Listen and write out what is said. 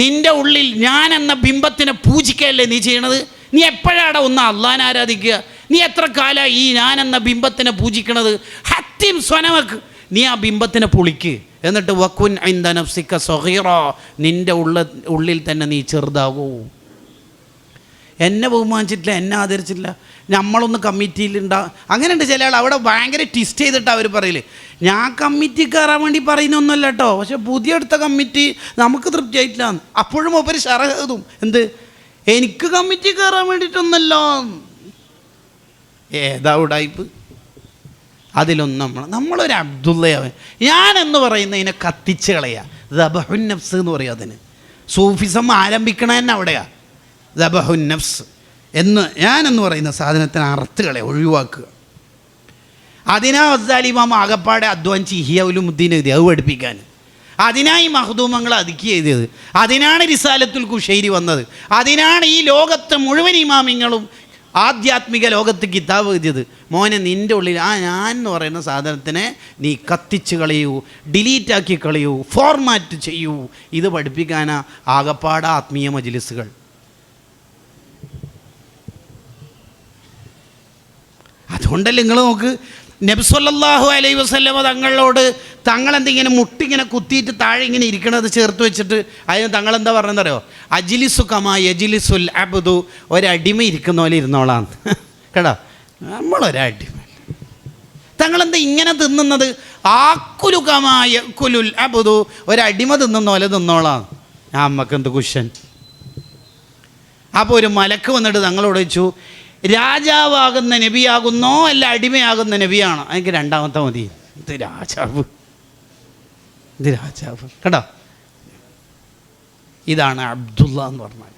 നിൻ്റെ ഉള്ളിൽ ഞാൻ എന്ന ബിംബത്തിനെ പൂജിക്കുകയല്ലേ നീ ചെയ്യണത്? നീ എപ്പോഴാണ് ഒന്ന് അള്ളാനെ ആരാധിക്കുക? നീ എത്ര കാലമായി ഈ ഞാൻ എന്ന ബിംബത്തിനെ പൂജിക്കണത്? ഹത്തിം സ്വനമക്ക്, നീ ആ ബിംബത്തിനെ പൊളിക്ക്. എന്നിട്ട് വക്കുൻ ഇൻദ നഫ്സിക സഗീറ, നിൻ്റെ ഉള്ളിൽ തന്നെ നീ ചെറുതാവൂ. എന്നെ ബഹുമാനിച്ചിട്ടില്ല, എന്നെ ആദരിച്ചിട്ടില്ല, നമ്മളൊന്ന് കമ്മിറ്റിയിലുണ്ടാവും. അങ്ങനെയുണ്ട് ചില ആൾ അവിടെ ഭയങ്കര ട്വിസ്റ്റ് ചെയ്തിട്ട് അവർ പറയില്ലേ, ഞാൻ കമ്മിറ്റി കയറാൻ വേണ്ടി പറയുന്നൊന്നുമല്ല കേട്ടോ, പക്ഷെ പുതിയ എടുത്ത കമ്മിറ്റി നമുക്ക് തൃപ്തിയായിട്ടില്ല. അപ്പോഴും ഒരു ഷറഹതും എന്ത്, എനിക്ക് കമ്മിറ്റി കയറാൻ വേണ്ടിയിട്ടൊന്നല്ലോ. ഏതാ ഉടായിപ്പ്? അതിലൊന്നും നമ്മളൊരു അബ്ദുള്ളയാവൻ. ഞാനെന്ന് പറയുന്നതിനെ കത്തിച്ച് കളയുക, ദബഹുൻ നഫ്സ് എന്ന് പറയും. അതിന് സൂഫിസം ആരംഭിക്കണ തന്നെ അവിടെയാണ്. ദബഹുൻ നഫ്സ് ഞാനെന്ന് പറയുന്ന സാധനത്തിന് അറുത്ത് കളയുക, ഒഴിവാക്കുക. അതിനാ ഗസാലി ഇമാം ആകപ്പാടെ അധ്വാനിച്ച് ഇഹ്യാ ഉലൂമുദ്ദീൻ എഴുതി, അത് പഠിപ്പിക്കാൻ. അതിനായി മഖ്ദൂമങ്ങൾ അതുക്കി എഴുതിയത്. അതിനാണ് റിസാലത്തുൽ ഖുശൈരി വന്നത്. അതിനാണ് ഈ ലോകത്തെ മുഴുവൻ ഇമാമിങ്ങളും ആധ്യാത്മിക ലോകത്ത് കിതാബ് എഴുതിയത്. മോനെ, നിൻ്റെ ഉള്ളിൽ ഞാൻ എന്ന് പറയുന്ന സാധനത്തിനെ നീ കത്തിച്ച് കളയൂ, ഡിലീറ്റാക്കി കളയൂ, ഫോർമാറ്റ് ചെയ്യൂ. ഇത് പഠിപ്പിക്കാനാ ആകപ്പാട് ആത്മീയ മജ്ലിസുകൾ. അതുകൊണ്ടല്ലേ നിങ്ങൾ നോക്ക്, നബി സല്ലല്ലാഹു അലൈഹി വസല്ലമ തങ്ങളെന്തിങ്ങനെ മുട്ടിങ്ങനെ കുത്തിയിട്ട് താഴെ ഇങ്ങനെ ഇരിക്കണത് ചേർത്ത് വെച്ചിട്ട് അതിന് തങ്ങളെന്താ പറഞ്ഞെന്നറിയോ? അജ്ലിസു കമാ യജ്ലിസുൽ അബ്ദു, ഒരടിമ ഇരിക്കുന്ന പോലെ ഇരുന്നോളാം. കേട്ടോ, നമ്മളൊരടിമ. തങ്ങളെന്താ ഇങ്ങനെ തിന്നുന്നത്? ആക്കുലു കമാ യഅ്കുലുൽ അബ്ദു, ഒരടിമ തിന്നുന്ന പോലെ തിന്നോളാം. അമ്മക്കെന്ത് കുഷൻ. അപ്പോൾ ഒരു മലക്ക് വന്നിട്ട് തങ്ങളോട് ചോദിച്ചു, രാജാവാകുന്ന നബിയാകുന്നോ അല്ല അടിമയാകുന്ന നബിയാണോ? എനിക്ക് രണ്ടാമത്തെ മതി. ഇത് രാജാവ് കേട്ടോ. ഇതാണ് അബ്ദുള്ള എന്ന് പറഞ്ഞാൽ.